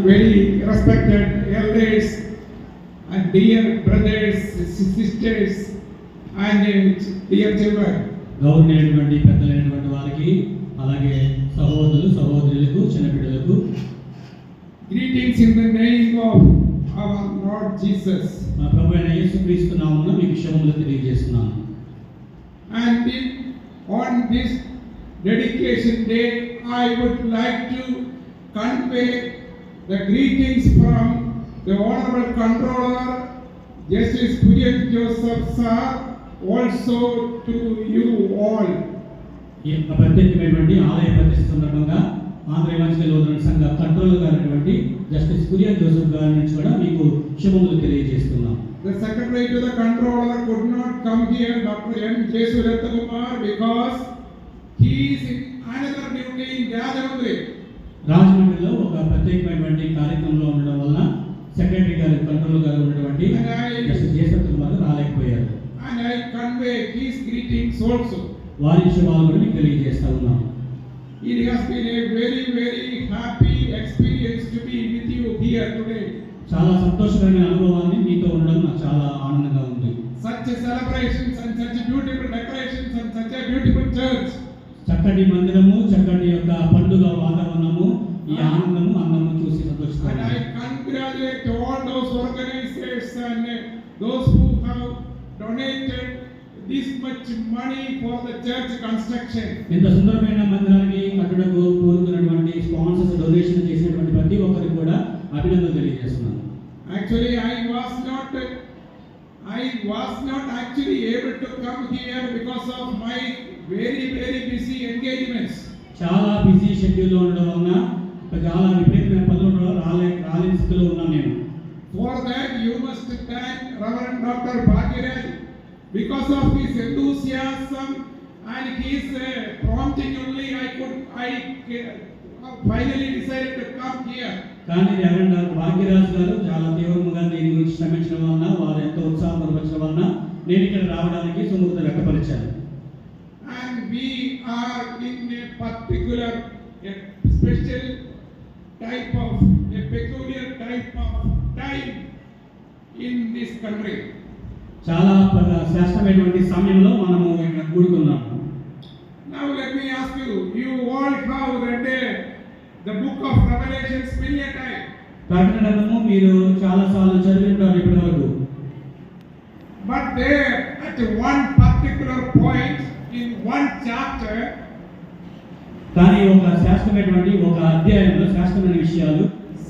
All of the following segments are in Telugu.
very respected elders and dear brothers, sisters and dear children. గౌరవనీయులైనటువంటి పెద్దలైనటువంటి వారికి అలాగే సహోదరులు సహోదరులకు చిన్నపిల్లలకు Greetings in the name of our Lord Jesus. మా ప్రభువైన యేసుక్రీస్తు నామమున మీకు శుభములు తెలియజేస్తున్నాను. And on this dedication day, I would like to convey the greetings from the Honorable Controller, Justice Kurian Joseph Sir, also to you all. ఈ యొక్క ప్రత్యేకమైనటువంటి ఆలయ ప్రతిష్ఠ సందర్భంగా ఆంధ్ర ఎవాంజలికల్ లూథరన్ సంఘ కంట్రోలర్ గారైనటువంటి జస్టిస్ కురియన్ జోసెఫ్ గారి నుంచి కూడా మీకు శుభములు తెలియజేస్తున్నాం. The secretary to the controller could not come here, Dr. N. J. Suratha Kumar, because he is in another duty in Rajahmundry. రాజమండ్రిలో ఒక ప్రత్యేకమైనటువంటి కార్యక్రమంలో ఉండడం వలన సెక్రటరీ గారు కంట్రోలర్ గారు ఉన్నటువంటి జస్టిస్ జేసత్ కుమార్ రాలేకపోయారు. And I convey his greetings also. వారి శుభాలు కూడా మీకు తెలియజేస్తా ఉన్నాం. It has been a very, very happy experience to be with you here today. చాలా సంతోషకరమైన అనుభవాన్ని మీతో ఉండడం నాకు చాలా ఆనందంగా ఉంది. Such celebrations and such beautiful decorations and such a beautiful church. చక్కటి మందిరము, చక్కటి యొక్క పండుగ వాతావరణము, ఈ ఆనందము అందము చూసి సంతోషిస్తాను. And I congratulate all those organizers and those who have donated this much money for the church construction. ఇంత సుందరమైన మందిరానికి కట్టుటకు కోరుకున్నటువంటి స్పాన్సర్స్ డొనేషన్ చేసినటువంటి ప్రతి ఒక్కరికి కూడా అభినందనలు తెలియజేస్తున్నాను. Actually, I was not actually able to come here because of my very, very busy engagements. చాలా బిజీ షెడ్యూల్లో ఉండడం వలన చాలా విపరీతమైన పనులు రాలేని స్థితిలో ఉన్నాను నేను. For that, you must thank Reverend Dr. Bhagiraj. Because of his enthusiasm and his prompting only, I finally decided to come here. కానీ రెవరెండ్ డాక్టర్ భాగ్యరాజ్ గారు చాలా తీవ్రంగా దీని గురించి శ్రమించడం వలన వారు ఎంతో ఉత్సాహపరచడం వలన నేను ఇక్కడ రావడానికి సుముఖత వ్యక్తపరిచాను. And we are in a particular, a special type of, a peculiar type of time in this country. చాలా శ్రేష్టమైనటువంటి సమయంలో మనము ఇక్కడ కూడుకున్నాము. Now let me ask you, you all have read the book of Revelations many a time. ప్రకటన గ్రంథము మీరు చాలా సార్లు చదివి ఉంటారు ఇప్పటివరకు. But there at one particular point in one chapter, కానీ ఒక శ్రేష్టమైనటువంటి ఒక అధ్యాయంలో శ్రేష్టమైన విషయాలు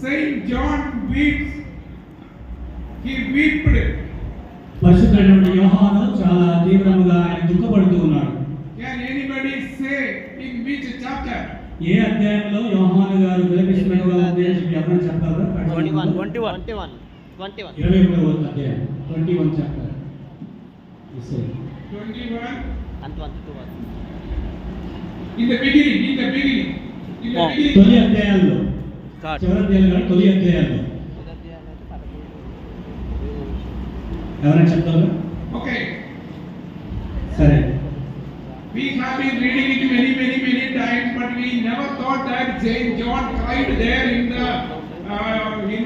Saint John weeps. He wept. పరిశుద్ధుడైన యోహాను చాలా తీవ్రంగా ఆయన దుఃఖపడుతూ ఉన్నాడు. Can anybody say in which chapter? ఏ అధ్యాయంలో యోహాను గారు విలపిస్తున్నట్టుగా ఉంది అని చెప్పి ఎవరైనా చెప్తారా? 21 అధ్యాయం 21 chapter. 21 and 22. in the beginning. తొలి అధ్యాయాల్లో చివరి అధ్యాయాలు తొలి అధ్యాయాల్లో ఎవరైనా చెప్తారా? Okay. సరే. We have been reading it many times, but we never thought that Saint John cried there in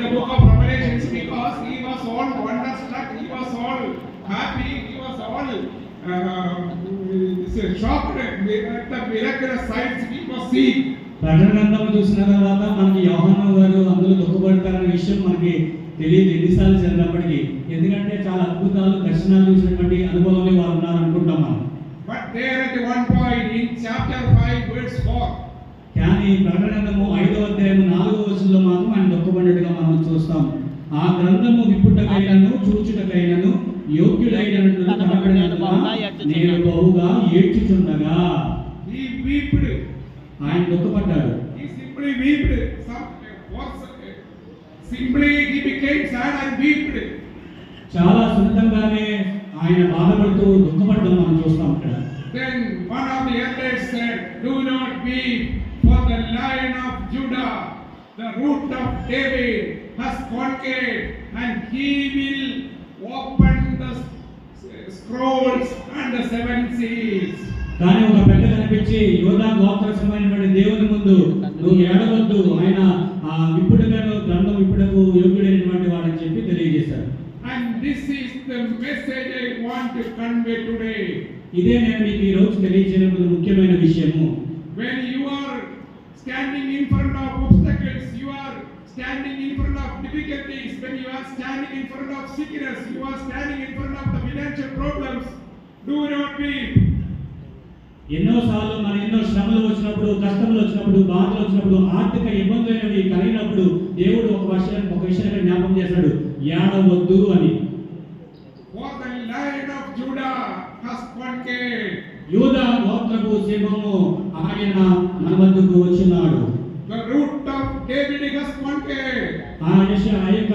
the book of Revelations, because he was all wonderstruck, he was all happy, he was all shocked at the miraculous sights he was seeing. ప్రకటన గ్రంథం చూసిన తర్వాత మనకి యోహాను గారు అందులో దుఃఖపడతారనే విషయం మనకి తెలియదు ఎన్నిసార్లు చదివినప్పటికీ, ఎందుకంటే చాలా అద్భుతాలు దర్శనాలు చూసినటువంటి అనుభవంలో వారు ఉన్నారు అనుకుంటాం మనం. But there at one point in chapter 5 verse 4, కానీ ప్రకటన గ్రంథము 5వ అధ్యాయం 4వ వచనంలో మాత్రం ఆయన దుఃఖపడినట్టుగా మనం చూస్తాం. ఆ గ్రంథము విప్పుటకైనను చూచుటకైనను యోగ్యుడైనను కనబడినందున నేను బహుగా ఏడ్చుచుండగా he wept. ఆయన దుఃఖపడ్డాడు. He simply wept. Simply he became sad and wept. చాలా సున్నితంగానే ఆయన బాధపడుతూ దుఃఖపడడం మనం చూస్తాం ఇక్కడ. Then one of the elders said, "Do not weep, for the Lion of Judah, the root of David, has conquered, and he will open the scrolls and the seven seals." కానీ ఒక పెద్ద కనిపించి యోధా గోత్ర సమైనటువంటి దేవుని ముందు నువ్వు ఏడవద్దు, ఆయన విప్పుడుగాను to convey today. ఇదే నేను మీకు ఈ రోజు తెలియజేయడం ముఖ్యమైన విషయము. When you are standing in front of obstacles, you are standing in front of difficulties, when you are standing in front of sickness, you are standing in front of the financial problems, do not weep. ఎన్నోసార్లు మన ఎన్నో శ్రమలు వచ్చినప్పుడు, కష్టములు వచ్చినప్పుడు, బాధలు వచ్చినప్పుడు, ఆర్థిక ఇబ్బందులు కలిగినప్పుడు దేవుడు ఒక విషయాన్ని జ్ఞాపకం చేశాడు, ఏడవద్దు అని. For the Lion of Judah has conquered. యూదా గోత్రపు సింహము ఆయన మన వద్దకు వచ్చున్నాడు. The root of David has conquered. ఆ యొక్క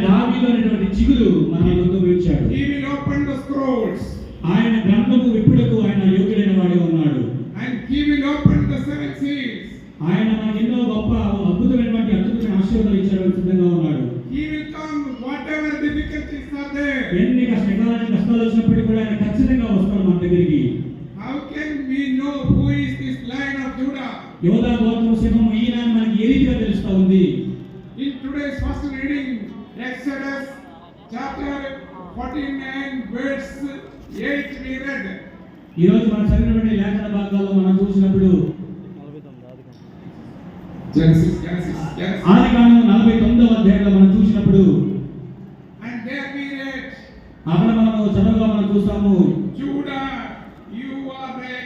దావీదు అనేటువంటి చిగురు మన వద్దకు వచ్చాడు. He will open the scrolls. ఆయన గ్రంథము విప్పుటకు ఆయన యోగ్యుడైన వాడిగా ఉన్నాడు. And he will open the seven seals. ఆయన మనకు ఎన్నో గొప్ప అద్భుతమైనటువంటి ఆశీర్వాదాలు ఇచ్చేందుకు సిద్ధంగా ఉన్నాడు. He will come whatever difficulties are there. ఎన్ని కష్టాలు వచ్చినప్పటికీ కూడా ఆయన ఖచ్చితంగా వస్తాడు మన దగ్గరికి. How can we know who is this Lion of Judah? యోధా గోత్రపు సింహము ఈయన మనకి ఏ రీతిగా తెలుస్తా ఉంది? In today's first reading, Exodus chapter 49 verse 8 we read. ఈ రోజు మనం చదివినటువంటి లేఖన భాగాల్లో మనం చూసినప్పుడు Genesis. ఆదికాండం 49వ అధ్యాయంలో మనం చూసినప్పుడు And there we read, అక్కడ మనము చదవగా మనం చూస్తాము, Judah, you are a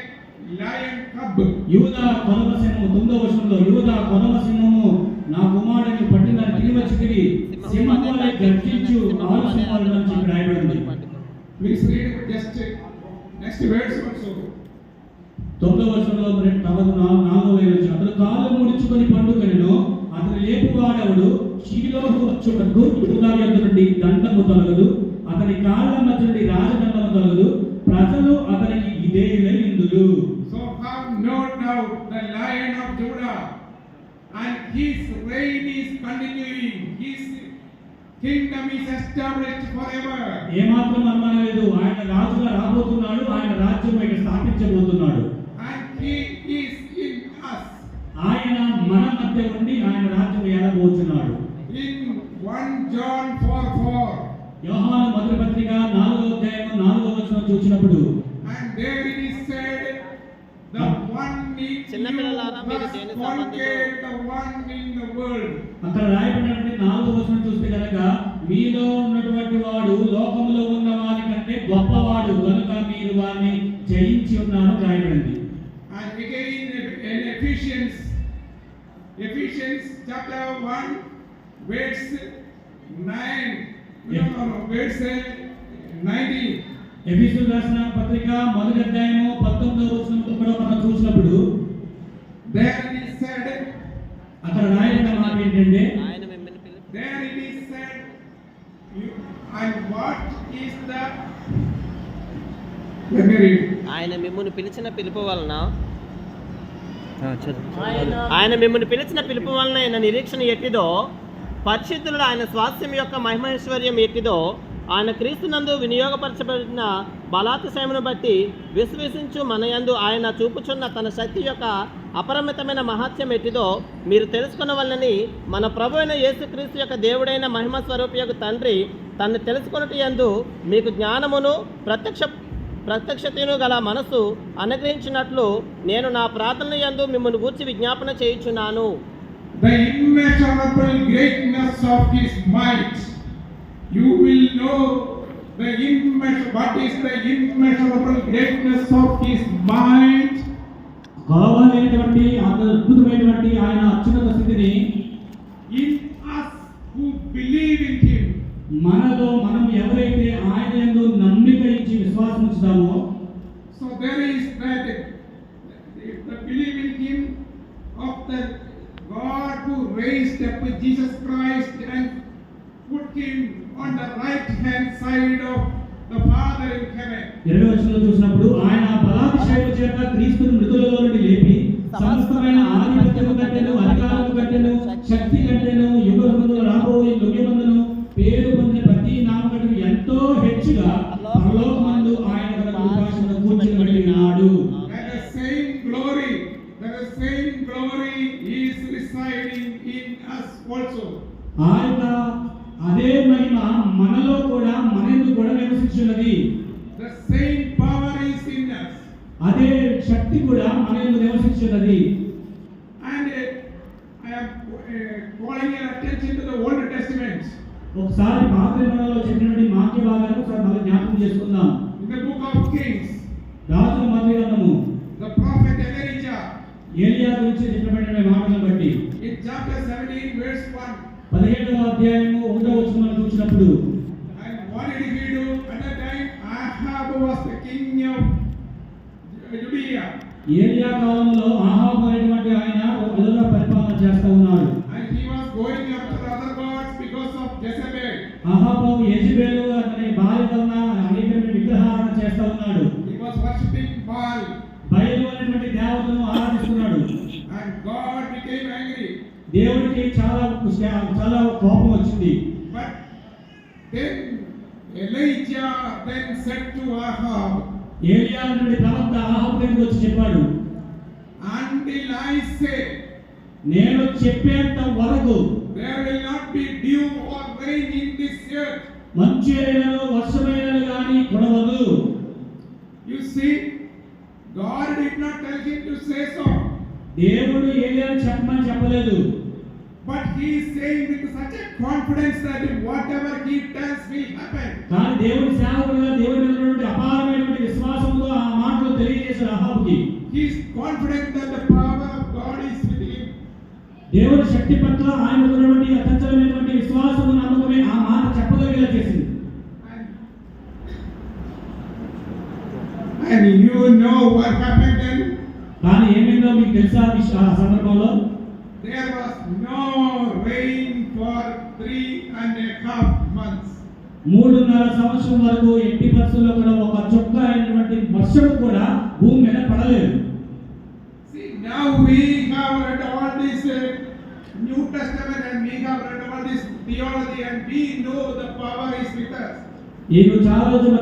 lion cub. యూదా కొదమ సింహము 9వ వచనంలో యూదా కొదమ సింహము నా కుమారుడిని పట్టిన తిరిగి సింహం వలె గర్జించు ఆరు సింహాలు అని చెప్పి రాయబడింది. Please read just next verse also. 9వ వచనంలో 4వ వచనం, అతడు కాళ్ళు ముడుచుకొని పండుకొనెను, అతడు లేపువాడెవడు, షీలోహు వచ్చుటకు యూదా యొద్ద నుండి దండము తొలగదు, అతని కాళ్ళ మధ్య నుండి రాజదండము తొలగదు, ప్రజలు అతనికి విధేయులై ఉందురు. So have no doubt the Lion of Judah, and his reign is continuing. His kingdom is established forever. ఏమాత్రం అనుమానం లేదు, ఆయన రాజుగా రాబోతున్నాడు, ఆయన రాజ్యం ఇక్కడ స్థాపించబోతున్నాడు. And he is in us. ఆయన మన మధ్య ఉండి ఆయన రాజ్యం ఏలబోతున్నాడు. In 1 John 4:4. యోహాను మొదటి పత్రిక 4వ అధ్యాయం 4వ వచనం చూసినప్పుడు, And there it is said, the one in you has conquered the one in the world. అక్కడ రాయబడినటువంటి 4వ వచనం చూస్తే కనుక, మీలో ఉన్నటువంటి వాడు లోకములో ఉన్న వారి కంటే గొప్పవాడు కనుక మీరు వారిని జయించి ఉన్నారు రాయబడింది. And again in Ephesians chapter 1 verse 9. Verse 19. ఎఫెసీయులకు రాసిన పత్రిక మొదటి అధ్యాయము 19వ వచనంలో కూడా మనం చూసినప్పుడు there it is said, అక్కడ రాయబడిన మాట ఏంటంటే, there it is said, and what is the, let me read. ఆయన మిమ్మును పిలిచిన పిలుపు వలన ఆయన మిమ్మును పిలిచిన పిలుపు వలన ఆయన నిరీక్షణ ఎట్టిదో, పరిశుద్ధులు ఆయన స్వాస్థ్యం యొక్క మహిమైశ్వర్యం ఎట్టిదో, ఆయన క్రీస్తునందు వినియోగపరచబడిన బలాతిశయమును బట్టి విశ్వసించు మనయందు ఆయన చూపుచున్న తన శక్తి యొక్క అపరిమితమైన మహత్యం ఎట్టిదో మీరు తెలుసుకున్నవల్లని మన ప్రభు అయిన యేసుక్రీస్తు యొక్క దేవుడైన మహిమ స్వరూపియకు తండ్రి తన్ను తెలుసుకొనుట యందు మీకు జ్ఞానమును ప్రత్యక్షతను గల మనసు అనుగ్రహించినట్లు నేను నా ప్రార్థన యందు మిమ్మల్ని గూర్చి విజ్ఞాపన చేయుచున్నాను. The immeasurable greatness of his might. You will know what is the immeasurable greatness of his might. కావాలనేటువంటి అద్భుతమైనటువంటి ఆయన అత్యున్నత స్థితిని in us who believe in him. మనలో మనం ఎవరైతే ఆయన యందు నమ్మిక ఇచ్చి విశ్వాసం ఉంచుతామో, so there is that the believe in him of the God who raised up Jesus Christ and put him on the right hand side of the Father in heaven. 20వ వచనంలో చూసినప్పుడు ఆయన బలాతిశయము చేత క్రీస్తును మృతులలో నుండి లేపి సమస్తమైన ఆధిపత్యము కంటేను అధికారము కంటేను శక్తి కంటేను యుగములు రాబోయే యుగములను పేరు పొందిన ప్రతి నామమును ఎంతో హెచ్చుగా పరలోకమందు ఆయన తన కృపాసనమును కూర్చుండి ఉన్నాడు. And the same glory is residing in us also. అదే మహిమ మనలో కూడా మనందు కూడా నివసించున్నది. The same power is in us. అదే శక్తి కూడా మనలో నివసించున్నది. And I am calling your attention to the Old Testament. ఒకసారి పాత నిబంధనలో చెప్పినటువంటి వాక్య భాగాన్ని ఒకసారి మనం జ్ఞాపకం చేసుకుందాం. In the book of Kings, రాజుల మొదటి గ్రంథము the prophet Elijah, ఏలియా గురించి చెప్పబడిన మాటలను బట్టి in chapter 17 verse 1, 17వ అధ్యాయము 1వ వచనం చూసినప్పుడు, and what did he do? At that time Ahab was the king of Judea, ఏలియా కాలంలో ఆహాబు అనేటువంటి ఆయన అదుగా పరిపాలన చేస్తూ ఉన్నాడు. and he was going after other gods because of Jezebel. ఆహాబు యెజెబెలు అనే భార్య వలన అనేక విగ్రహారాధన చేస్తూ ఉన్నాడు. He was worshipping Baal, బయలు అనేటువంటి దేవతను ఆరాధిస్తున్నాడు. and God became angry. దేవుడికి చాలా కోపం వచ్చింది. But then Elijah then said to Ahab, ఏలియా అనేటువంటి ప్రవక్త ఆహాబు దగ్గరికి వచ్చి చెప్పాడు, until I say నేను చెప్పేంత వరకు there will not be dew or rain in this earth. మంచు అయినను వర్షమైనను గాని కురవదు. You see, God did not tell him to say so, దేవుడు ఏలియాను చెప్పమని చెప్పలేదు. but he is saying with such a confidence that whatever he tells will happen. కానీ దేవుడి సేవకుడుగా దేవుడి మీద ఉన్నటువంటి అపారమైనటువంటి విశ్వాసంతో ఆ మాటలు తెలియజేశాడు అహాబుకి. He is confident that the power of God is with him. దేవుడి శక్తి పట్ల ఆయన ఉన్నటువంటి అచంచలమైనటువంటి విశ్వాసము నమ్మకమే ఆ మాట చెప్పగలిగేలా చేసింది. And you know what happened then? కానీ ఏమైందో మీకు తెలుసా ఆ సందర్భంలో? There was no rain for 3.5 months. 3.5 సంవత్సరం వరకు ఎట్టి పరిస్థితుల్లో కూడా ఒక చుక్క అయినటువంటి వర్షం కూడా భూమి మీద పడలేదు. See, now we have read all this New Testament and we have read all this theology and we know the power is with us.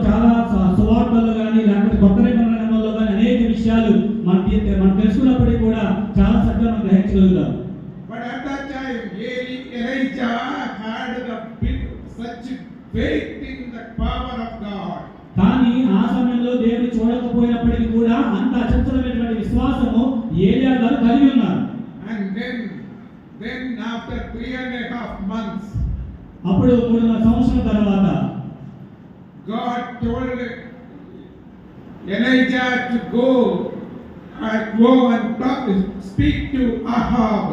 చాలా సువార్తల్లో కానీ లేకపోతే కొత్త నిబంధనలో కానీ అనేక విషయాలు మనం తెలుసుకున్నప్పటికీ కూడా చాలా చక్కగా మనం గ్రహించగలుగుతాం. But at that time, Elijah had such faith in the power of God. కానీ ఆ సమయంలో దేవుని చూడకపోయినప్పటికీ కూడా అంత అచంచలమైనటువంటి విశ్వాసము ఏలియా గారు కలిగి ఉన్నారు. And then after 3.5 months, అప్పుడు 3.5 సంవత్సరాల తర్వాత God told Elijah to go and speak to Ahab.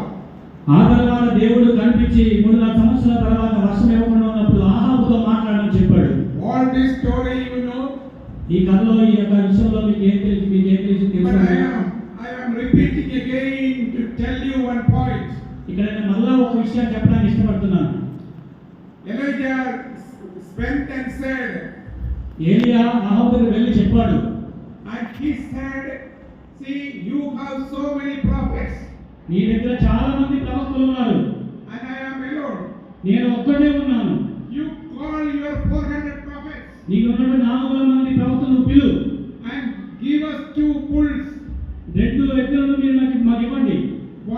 ఆ తర్వాత దేవుడు కనిపించి 3.5 సంవత్సరాల తర్వాత వర్షం ఇవ్వకుండా ఉన్నప్పుడు ఆహాబుతో మాట్లాడమని చెప్పాడు. All this story you know. ఈ కథలో ఈ యొక్క విషయంలో మీకు ఏం తెలుసు But I am repeating again to tell you one point. ఇక్కడ నేను మళ్ళా ఒక విషయాన్ని చెప్పడానికి ఇష్టపడుతున్నాను. Elijah went and said, ఏలియా అహాబు దగ్గరికి వెళ్ళి చెప్పాడు. and he said, see, you have so many prophets. నీ దగ్గర చాలా మంది ప్రవక్తలు ఉన్నారు. And I am alone. నేను ఒక్కడే ఉన్నాను. You call your 400 prophets. నీకు ఉన్నటువంటి 400 మంది ప్రవక్తలను పిలు. And give us 2 bulls. 2 ఎద్దులను మీరు మాకు ఇవ్వండి.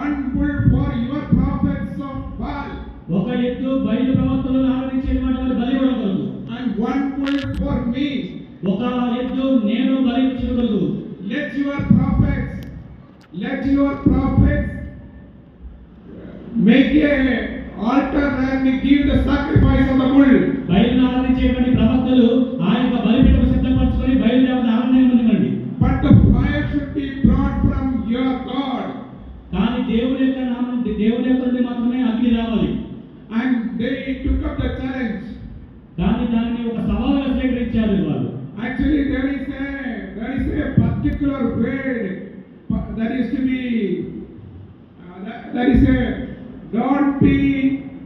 1 bull for your prophets of Baal. ఒక ఎద్దు బయలు ప్రవక్తలను ఆరాధించేటువంటి వారు బలి ఇవ్వగలదు. And 1 bull for me. ఒక ఎద్దు నేను బలి ఇవ్వగలదు. Let your prophets make a altar and give the sacrifice of the bull. బయలును ఆరాధించేటువంటి ప్రవక్తలు ఆ యొక్క బలిపీఠం సిద్ధపరచుకొని బయలుదేవత ఆరాధననివ్వండి. But the fire should be brought from your God. కానీ దేవుని యొక్క నుండి మాత్రమే అగ్ని రావాలి. And they took up the challenge. కానీ దాన్ని ఒక సవాలుగా స్వీకరించారు వాళ్ళు. Actually, there is a particular word that is to be that is a don't be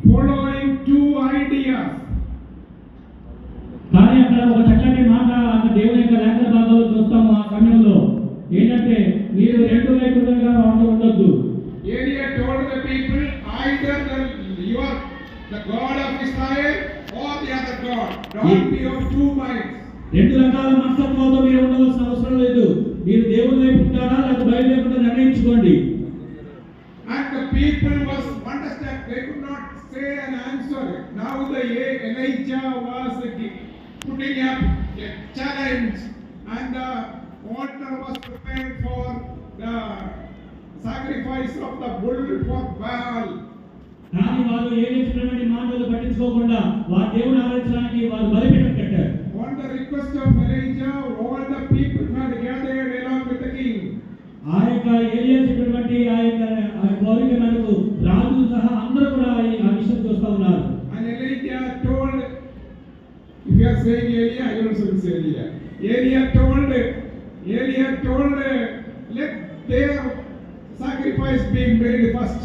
following 2 ideas. కానీ అక్కడ ఒక చక్కటి మాట అక్కడ దేవుని యొక్క లేఖన భాగంలో చూస్తాము. ఆ సమయంలో ఏంటంటే మీరు 2 వైపులుగా ఉండొద్దు. Earlier told the people either the God of Israel or the other God. Don't be of 2 minds. 2 రకాల మనస్తత్వంతో మీరు ఉండవలసిన అవసరం లేదు. మీరు దేవుని వైపు ఉంటారా లేక బయలు వైపు నిర్ణయించుకోండి. And the people was understand, they could not say an answer. Now the Elijah was putting up a challenge, and the altar was prepared for the sacrifice of the bull for Baal. కానీ వారు ఏ చెప్పినటువంటి మాటలు పట్టించుకోకుండా వారి దేవుని ఆరాధించడానికి వారు బలిపీఠం కట్టారు. On the request of Elijah, all the people had gathered along with the king. ఆ యొక్క ఏలియా చెప్పినటువంటి ఆ యొక్క కోరిక మేరకు రాజు సహా అందరూ కూడా ఆ విషయం చూస్తూ ఉన్నారు. And Elijah told, if you are saying Elijah, I also will say Elijah. Elijah told, let their sacrifice be made first.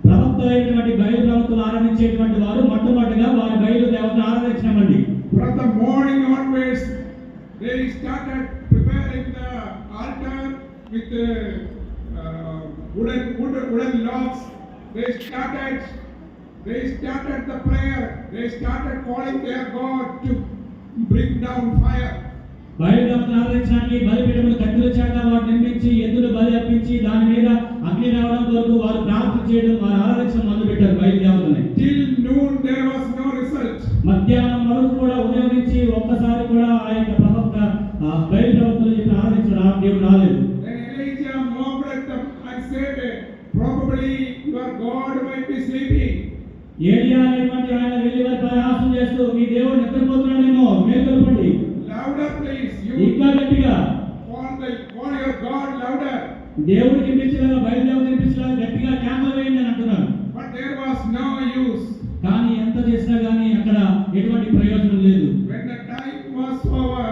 ప్రవక్త అయినటువంటి బయలు ప్రవక్తలు ఆరాధించేటువంటి వారు మొట్టమొదటిగా వారి బయలు దేవతను ఆరాధించినామండి. From the morning onwards, they started preparing the altar with wooden logs. They started the prayer. They started calling their God to bring down fire. బయలు దేవతను ఆరాధించడానికి బలిపీఠములు కట్టెల చేత వారు నిర్మించి ఎద్దులు బలి అర్పించి దాని మీద అగ్ని రావడం వరకు వారు ప్రార్థన చేయడం వారు ఆరాధించడం మొదలుపెట్టారు బయలు దేవతని. Till noon there was no result. మధ్యాహ్నం వరకు కూడా ఉదయం నుంచి ఒక్కసారి కూడా ఆ యొక్క ప్రవక్త బయలు ప్రవక్తలు చెప్పి ఆరాధించడం దేవుడు రాలేదు. Then Elijah mocked at them and said, probably your God might be sleeping. ఏలియా అనేటువంటి ఆయన వెళ్ళి వారి ప్రయాసం చేస్తూ మీ దేవుడు నిద్రపోతున్నాడేమో మేల్కొల్పండి. Louder please. ఇంకా గట్టిగా Call your God louder. దేవుడికి పిలిచేలాగా బయలుదేవత పిలిచేలాగా గట్టిగా కేకలు వేయండి అని అంటున్నారు. But there was no use. కానీ ఎంత చేసినా కానీ అక్కడ ఎటువంటి ప్రయోజనం లేదు. When the time was over,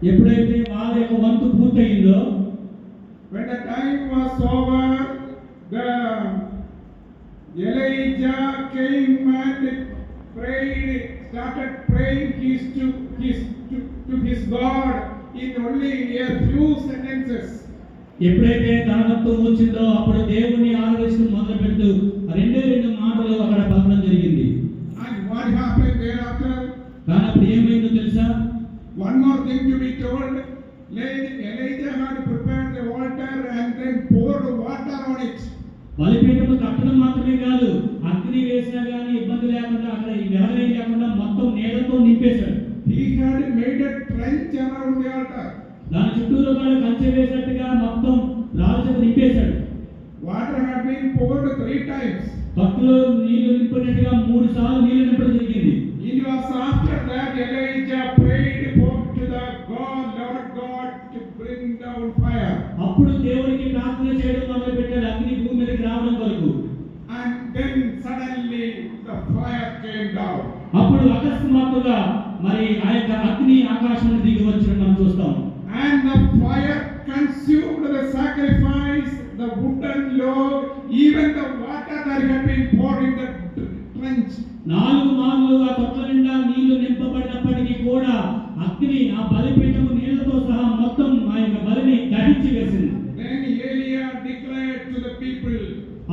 ఎప్పుడైతే వాళ్ళ యొక్క వంతు పూర్తయిందో, when the time was over, the Elijah came and prayed, started praying to his God in only a few sentences. ఎప్పుడైతే తన వంతు వచ్చిందో అప్పుడు దేవుణ్ణి ఆరాధించడం మొదలు పెడుతూ రెండు మాటలు అక్కడ పలకడం జరిగింది. And what happened thereafter? కానీ అప్పుడు ఏమైందో తెలుసా? One more thing to be told. Elijah had prepared the altar and then poured water on it. బలిపీఠము కట్టడం మాత్రమే కాదు, అగ్ని వేసినా కానీ ఇబ్బంది లేకుండా అక్కడ వెలగై లేకుండా మొత్తం నీళ్లతో నింపేశాడు. He had made a trench around the altar. దాని చుట్టూరు కూడా కంచె వేసినట్టుగా మొత్తం రాళ్ళతో నింపేశాడు. Water had been poured 3 times. తక్కువలో నీళ్లు నింపినట్టుగా 3 సార్లు నీళ్లు నింపడం జరిగింది. It was after that Elijah prayed to the Lord God to bring down fire. అప్పుడు దేవునికి ప్రార్థన చేయడం మొదలు పెట్టాడు అగ్ని భూమి మీదకి రావడం వరకు. And then suddenly the fire came down. అప్పుడు అకస్మాత్తుగా మరి ఆ యొక్క అగ్ని ఆకాశం నుండి దిగి వచ్చడం మనం చూస్తాం. And the fire consumed the sacrifice, the wooden log, even the water that had been poured in the trench. 4 మార్లు ఆ తొట్ల నిండా నీళ్లు నింపబడినప్పటికీ కూడా అగ్ని ఆ బలిపీఠము నీళ్లతో సహా మొత్తం ఆ యొక్క బలిని దహించి వేసింది. Then Elijah declared to the people.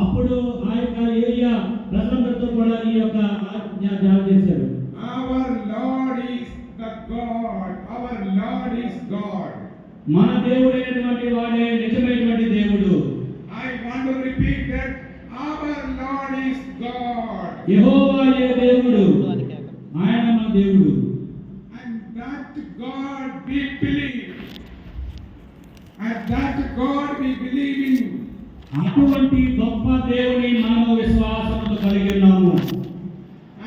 అప్పుడు ఆ యొక్క ఏలియా ప్రజలందరితో కూడా ఈ యొక్క ఆజ్ఞ జారీ చేశాడు. Our Lord is the God. Our Lord is God. మన దేవుడైనటువంటి వాడే నిజమైనటువంటి దేవుడు. I want to repeat that. Our Lord is God. యెహోవాయే దేవుడు. ఆయన మన దేవుడు. And that God we believe. And that God we believe in. అటువంటి గొప్ప దేవుని మనము విశ్వాసముతో కలిగి ఉన్నాము.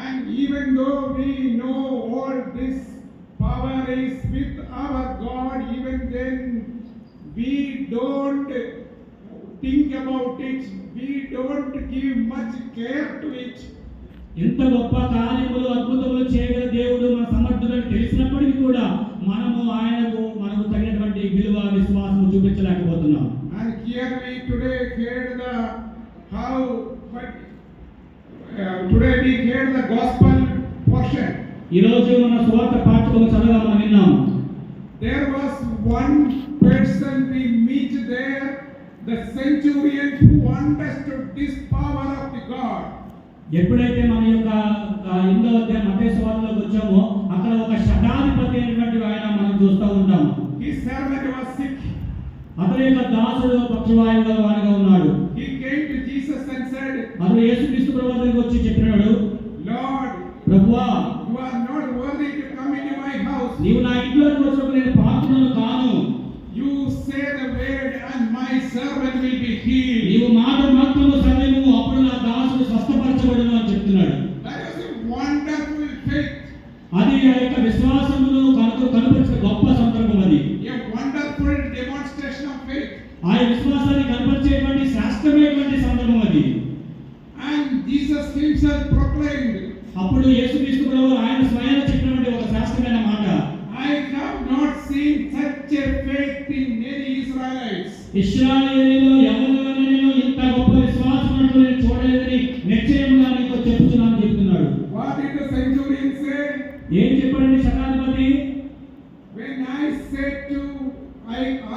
And even though we know all this power is with our God, even then we don't think about it. We don't give much care to it. ఎంత గొప్ప కార్యములు అద్భుతములు చేయగల దేవుడు మన సమర్థుడని తెలిసినప్పటికీ కూడా మనము మనకు తగినటువంటి విలువ విశ్వాసం చూపించలేకపోతున్నాం. And here we today heard today we heard the gospel portion. ఈ రోజు మన సువార్త పాఠ్యభాగం చదవగా మనం విన్నాం. There was one person we meet there, the centurion who understood this power of the God. ఎప్పుడైతే మన యొక్క 8వ అధ్యాయం మత్తయి సువార్తలోకి వచ్చామో అక్కడ ఒక శతాధిపతి అయినటువంటి ఆయన మనం చూస్తూ ఉంటాం. His servant was sick. అతని యొక్క దాసుడు పక్షవాయువుగా వాడిగా ఉన్నాడు. He came to Jesus and said, అతను యేసుక్రీస్తు ప్రభువు వద్దకు వచ్చి చెప్పినాడు, Lord, ప్రభువా, you are not worthy to come into my house. నీవు నా ఇంట్లోకి వచ్చినప్పుడు నేను పాత్రను కాను. You say the word and my servant will be healed. నీవు మాట మాత్రము సర్వము, అప్పుడు నా దాసుడు స్వస్థపరచబడును అని చెప్తున్నాడు. That is a wonderful faith. అది ఆ యొక్క విశ్వాసమును కనపరిచిన గొప్ప సందర్భం. అది A wonderful demonstration of faith. ఆ విశ్వాసాన్ని కనపరిచేటువంటి శ్రేష్టమైనటువంటి సందర్భం అది. And Jesus himself proclaimed, అప్పుడు యేసుక్రీస్తు ప్రభువు ఆయన స్వయాన చెప్పినటువంటి ఒక శ్రేష్టమైన మాట, I have not seen such a faith in many Israelites. ఇశ్రాయేలీయులలో ఎవరిలోనైనా ఇంత గొప్ప విశ్వాసం ఉన్నట్లు నేను చూడలేదని నిశ్చయముగా నీకు చెప్తున్నాను చెప్తున్నాడు. What did the centurion say? ఏం చెప్పాడండి శతాధిపతి? When I said to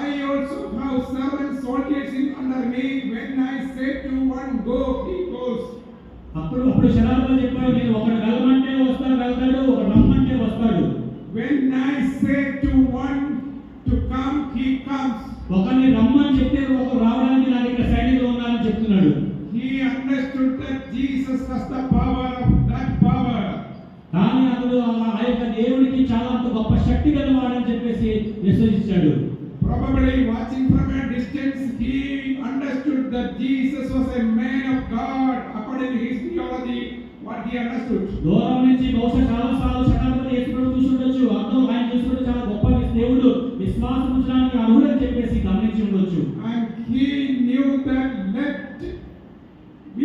I also have seven soldiers in under me. When I said to one go, he goes. అప్పుడు శతాధిపతి చెప్పాడు, నేను ఒకడు వెళ్ళమంటే వెళ్తాడు, ఒకడు రమ్మంటే వస్తాడు. When I said to one to come, he comes. ఒకరిని రమ్మని చెప్తే ఒకరు రావడానికి నా దగ్గర సైనికులు ఉన్నారని చెప్తున్నాడు. He understood that Jesus has the power of that power. కానీ అతడు ఆ యొక్క దేవుడికి చాలా అంత గొప్ప శక్తి గలవాడని చెప్పేసి విశ్వసించాడు. Probably watching from a distance, he understood that Jesus was a man of God according to his theology. What he understood. దూరం నుంచి బహుశా చాలా సార్లు శతాధిపతి యేసుప్రభు చూసుండొచ్చు. అర్థం ఆయన చూసుకుంటే చాలా గొప్ప దేవుడు, విశ్వాసం ఉంచడానికి అర్హుడని చెప్పేసి గమనించి ఉండొచ్చు. And he knew that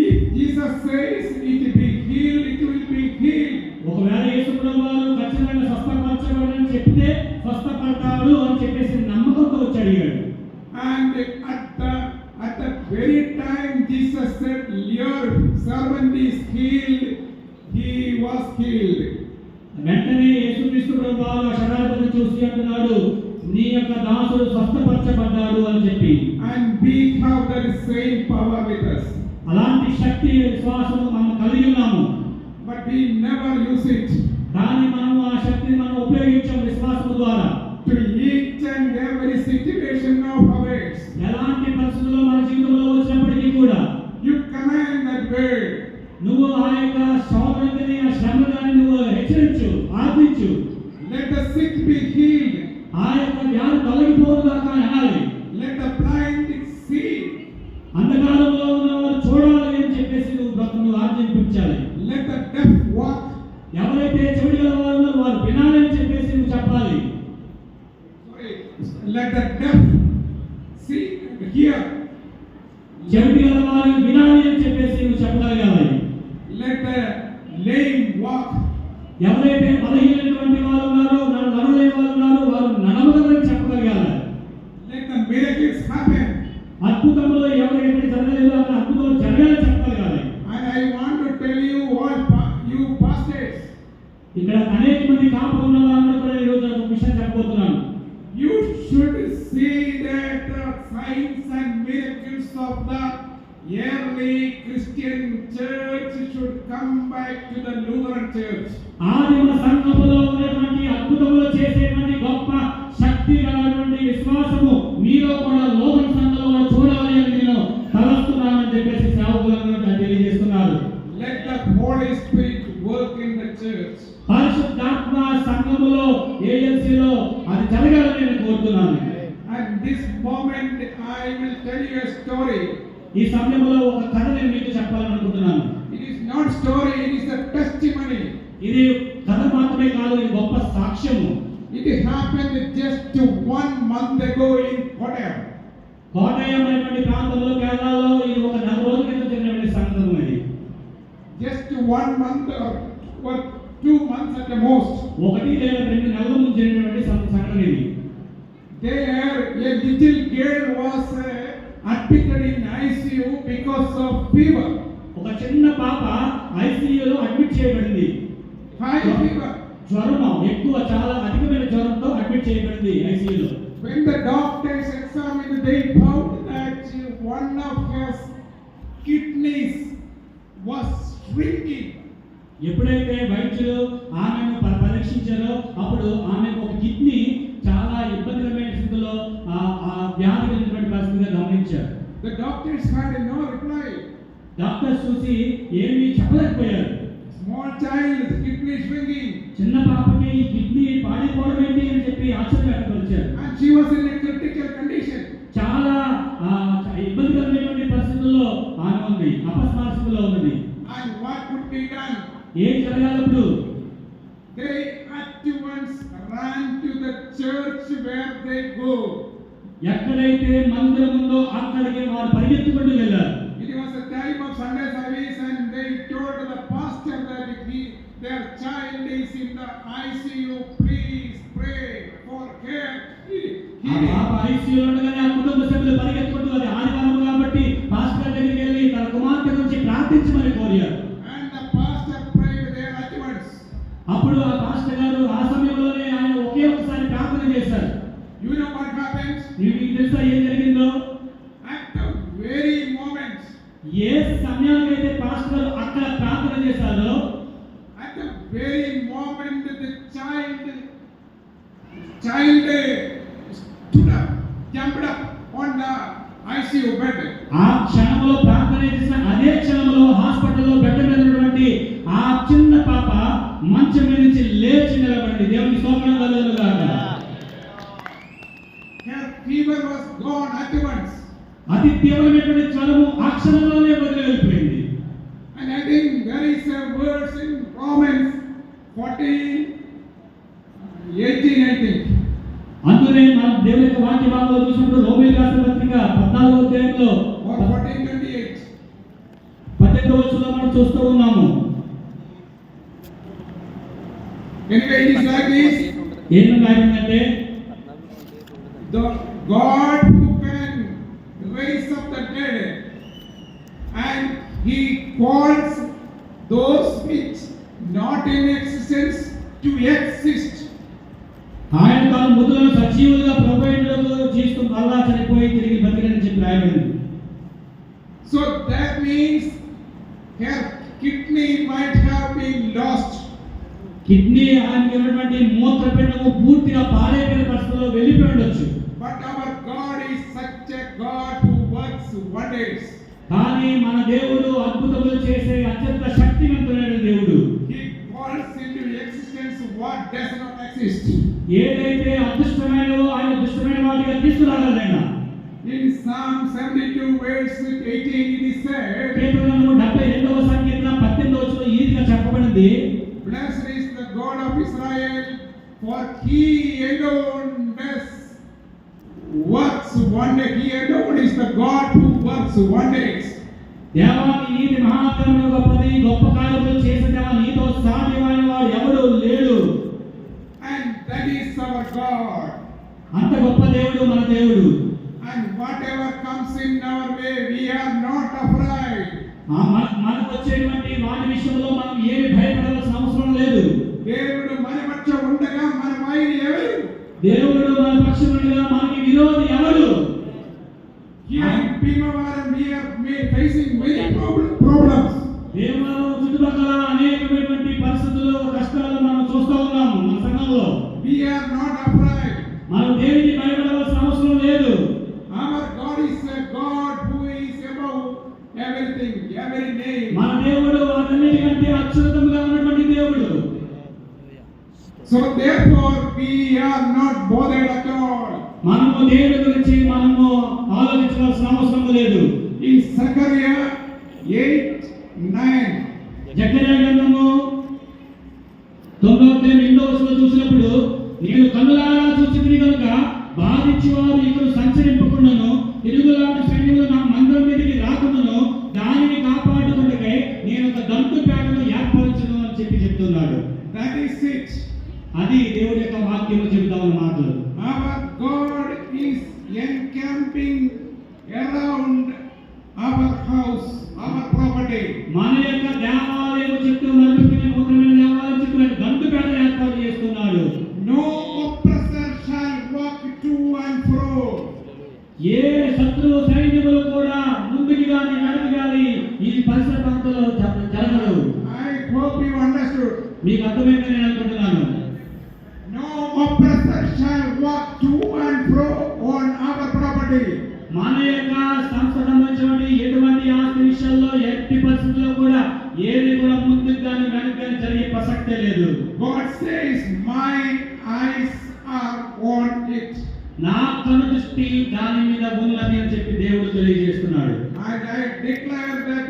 if Jesus says it be healed, it will be healed. ఒకవేళ యేసుప్రభు వారు ఖచ్చితంగా స్వస్థపరచబడని చెప్తే స్వస్థపడతాడు అని చెప్పేసి నమ్మకంతో వచ్చి అడిగాడు. And at the very time Jesus said, your servant is healed, he was healed. వెంటనే యేసుక్రీస్తు ప్రభువు వారు ఆ శతాధిపతిని చూసి అంటున్నాడు, నీ యొక్క దాసుడు స్వస్థపరచబడ్డాడు అని చెప్పి. And we have that same power with us. అలాంటి శక్తి విశ్వాసము మనం కలిగి ఉన్నాము. But we never use it. కానీ మనము ఆ శక్తిని మనం ఉపయోగించాం విశ్వాసము ద్వారా. To each and every situation of ours. ఎలాంటి పరిస్థితుల్లో మన జీవితంలో వచ్చినప్పటికీ కూడా You command that word. నువ్వు ఆ యొక్క శోధనని, ఆ శ్రమని నువ్వు హెచ్చరించు, ఆర్పించు. Let the sick be healed. ఆ యొక్క వ్యాధి తొలగిపోవుగాక అనాలి. Let the blind see. అంధకారంలో ఉన్నవారు చూడాలి అని చెప్పేసి నువ్వు ఆజ్ఞాపించాలి. Let the deaf walk. ఎవరైతే చెవిటి గలవారు ఉన్నారో వారు వినాలి అని చెప్పేసి నువ్వు చెప్పాలి. Let the deaf see and hear. చెవిటి గలవారు వినాలి అని చెప్పేసి నువ్వు చెప్పగలగాలి. Let the lame walk. ఎవరైతే బలహీనటువంటి వారు ఉన్నారో, నడవలేని వారు ఉన్నారో వారు నడవగలరని చెప్పగలగాలి. Let the miracles happen. అద్భుతంలో ఎవరైతే జరగలేదో ఆ అద్భుతం జరగాలని చెప్పగలగాలి. And I want to tell you all, you pastors, ఇక్కడ అనేక మంది కాపులు ఉన్న వారందరూ కూడా ఈ రోజు ఒక విషయం చెప్పబోతున్నాను. you should see that the signs and miracles of the early Christian church should come back to the Lutheran church. ఆదిమ సంఘములో ఉన్నటువంటి అద్భుతములు చేసేటువంటి గొప్ప శక్తి గలటువంటి విశ్వాసము మీలో కూడా లోకన్ సంఘంలో చూడాలి అని నేను తలస్తున్నానని చెప్పేసి సేవకులను తెలియజేస్తున్నారు. Let the Holy Spirit work in the church. పరిశుద్ధాత్మ సంఘములో ఏఎల్సీలో అది జరగాలని నేను కోరుతున్నాను. At this moment I will tell you a story. ఈ సమయంలో ఒక కథ నేను మీకు చెప్పాలనుకుంటున్నాను. It is not story, it is a testimony. ఇది కథ మాత్రమే కాదు, ఇది గొప్ప సాక్ష్యము. It happened just 1 month ago in Kottayam. Kottayam అనేటువంటి ప్రాంతంలో కేరళలో ఇది ఒక 4 రోజుల క్రితం జరిగినటువంటి సంఘటన ఇది. Just 1 month or 2 months at the most. 1 లేదా 2 నెలల ముందు జరిగినటువంటి సంఘటన ఇది. There a little girl was admitted in ICU because of fever. ఒక చిన్న పాప ఐసీయూలో అడ్మిట్ చేయబడింది. High fever. జ్వరం ఎక్కువ, చాలా అధికమైన జ్వరంతో అడ్మిట్ చేయబడింది ఐసీయూలో. When the doctors examined, they found that one of her kidneys was shrinking. ఎప్పుడైతే వైద్యులు ఆమెను పరీక్షించారో అప్పుడు ఆమెకు ఒక కిడ్నీ చాలా ఇబ్బందికరమైన స్థితిలో ఆ వ్యాధి కలిగినటువంటి పరిస్థితిగా గమనించారు. The doctors had no reply. Doctors చూసి ఏమీ ఆశ్చర్యపోయారు. Small child, kidney shrinking, చిన్న పాపకి ఈ కిడ్నీ పాడిపోవడం ఏంటి అని చెప్పి ఆశ్చర్య వ్యక్తపరిచారు. and she was in a critical condition. చాలా ఇబ్బందికరమైనటువంటి పరిస్థితుల్లో ఆమె ఉంది, అపస్మారస్థితిలో ఉన్నది. And what could be done? ఏం జరగాలప్పుడు? They at once ran to the church where they go. ఎక్కడైతే మందిరం ఉందో అక్కడికి వారు పరిగెత్తుకుంటూ వెళ్ళారు. It was a time of Sunday service, and they told the pastor that their child is in the ICU. Please pray for her. ఆ పాప ఐసీయూలో ఉండగానే ఆ కుటుంబ సభ్యులు పరిగెత్తుకుంటూ అది ఆదివారం కాబట్టి పాస్టర్ దగ్గరికి వెళ్ళి తన కుమార్తె గురించి ప్రార్థించమని కోరారు. And the pastor prayed there at once. అప్పుడు ఆ పాస్టర్ గారు ఆ సమయంలోనే ఆయన ఒకే ఒకసారి ప్రార్థన చేశారు. You know what happened? మీకు తెలుసా ఏం జరిగిందో? At the very moment, ఏ సమయానికైతే పాస్టర్ గారు అక్కడ ప్రార్థన చేశారో at the very moment the child stood up, jumped up on the ICU bed. ఆ క్షణంలో ప్రార్థన చేసిన అదే క్షణంలో హాస్పిటల్లో బెడ్ మీద ఉన్నటువంటి ఆ చిన్న పాప మంచం మీద నుంచి లేచి నిలబడింది. దేవుని స్తోత్రం కలుగునుగాక. Her fever was gone at once. అతి తీవ్రమైనటువంటి జ్వరము ఆ క్షణంలోనే వదిలి వెళ్ళిపోయింది. And I think there is a verse in Romans 14:18, I think. అందుకే మనం దేవుని యొక్క వాక్య భాగంలో చూసినప్పుడు రోమీయులకు రాసిన పత్రిక 14వ అధ్యాయంలో Or 14:28. 18వ వచనంలో మనం చూస్తూ ఉన్నాము. Anyway, it is like this. ఏం రాయిందంటే The God who can raise up the dead, and He calls those which not in existence to exist. ఆయన తాను మృతులను సజీవులుగా ప్రభువులో జీవిస్తూ మరలా చనిపోయి తిరిగి బతికని చెప్పి రాయబడింది. So that means her kidney might have been lost. Kidney ఆయనకి ఉన్నటువంటి మూత్రపిండము పూర్తిగా పాడైపోయిన పరిస్థితిలో వెళ్ళిపోయి ఉండొచ్చు. But our God is such a God who works wonders. కానీ మన దేవుడు అద్భుతములు చేసే అత్యంత శక్తివంతుడైన దేవుడు. He calls into existence what does not exist. ఏదైతే అదృష్టమైనదో ఆయన దుష్టమైన వాటిగా తీసుకురాగలడు. In Psalm 72 verse 18 it is said, కీర్తనలు 72వ సంకీర్తన 18వ వచనంలో ఈ రీతిగా చెప్పబడింది. Blessed is the God of Israel, for He alone does works wonder. He alone is the God who works wonders. దేవాని నీతి మహాత్మ్యము గొప్పది, గొప్ప కార్యములు చేసే దేవా నీతో సాటివాని వాడు ఎవడు లేడు. And that is our God. అంత గొప్ప దేవుడు మన దేవుడు. And whatever comes in our way, we are not afraid. మనకు వచ్చేటువంటి వాటి విషయంలో మనం ఏమి భయపడవలసిన అవసరం లేదు. దేవుడు మన పక్షం ఉండగా మన వైరి ఎవరు? దేవుడు మన పక్షముగా మనకి విరోధి ఎవరు? Here in Bhimavaram we are facing many problems. Bhimavaram చుట్టుపక్కల అనేకమైనటువంటి పరిస్థితులు, కష్టాలు మనం చూస్తూ ఉన్నాము మన సంఘంలో. We are not afraid. మనం దేనికి భయపడవలసిన అవసరం లేదు. Our God is a God who is above everything, every name. మన దేవుడు అన్నిటికంటే అత్యున్నతంగా ఉన్నటువంటి దేవుడు. So therefore we are not bothered at all. మనము దేవుడి గురించి మనము ఆలోచించవలసిన అవసరం లేదు. In Zechariah 8:9, జకర్యా గ్రంథము 9వ అధ్యాయం 2వ వచనంలో చూసినప్పుడు నేను కన్నులారా చూచితిని కనుక బాధించువారు ఇక్కడ సంచరింపకుండాను తిరుగులాంటి సైన్యములు నా మందిరం మీదకి రాకుండాను దానిని కాపాడుకొనుటకై నేను ఒక దంటు పేటను ఏర్పరచును అని చెప్తున్నాడు. that is it. అది దేవుడి యొక్క వాక్యము చెబుతా ఉన్న మాటలు. Our God is encamping around our house, our property. మన యొక్క దేవాలయం చుట్టూ మరుగుతున్న నూతనమైన దేవాలయం చుట్టూ దంటు పేటను ఏర్పాటు చేస్తున్నాడు. No oppressor shall walk to and fro. ఏ శత్రువు సైన్యములు కూడా ముందుకి గాని వెనక్కి గాని ఈ పరిసర ప్రాంతాల్లో జరగదు. I hope you understood. మీకు అర్థమైందని నేను అనుకుంటున్నాను. No oppressor shall walk to and fro on our property. మన యొక్క సంస్థ సంబంధించిన ఎటువంటి ఆస్తి విషయాల్లో ఎట్టి పరిస్థితుల్లో కూడా ఏది కూడా ప్రసక్తే లేదు. God says, my eyes are on it. నా కను దృష్టి దాని మీద ఉన్నది అని చెప్పి దేవుడు తెలియజేస్తున్నాడు. And I declare that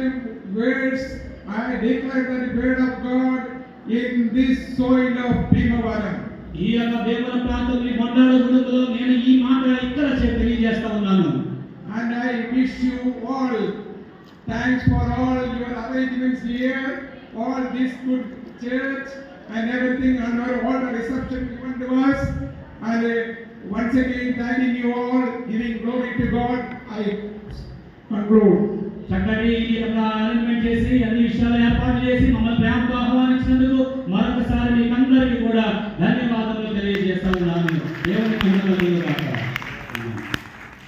words, I declare that word of God in this soil of Bhimavaram. ఈ యొక్క దేవుని ప్రాంతం ఈ బండారు గుడుకులో నేను ఈ మాట ఇక్కడ తెలియజేస్తా ఉన్నాను. And I wish you all thanks for all your arrangements here, all this good church and everything, and all the reception given to us. And once again thanking you all, giving glory to God, I conclude. చక్కటి ఈ యొక్క అరేంజ్మెంట్ చేసి అన్ని విషయాలు ఏర్పాటు చేసి మమ్మల్ని ప్రేమతో ఆహ్వానించినందుకు మరొకసారి మీకందరికీ కూడా ధన్యవాదాలు తెలియజేస్తా ఉన్నాను. దేవుని మహిమ కలుగుగాక.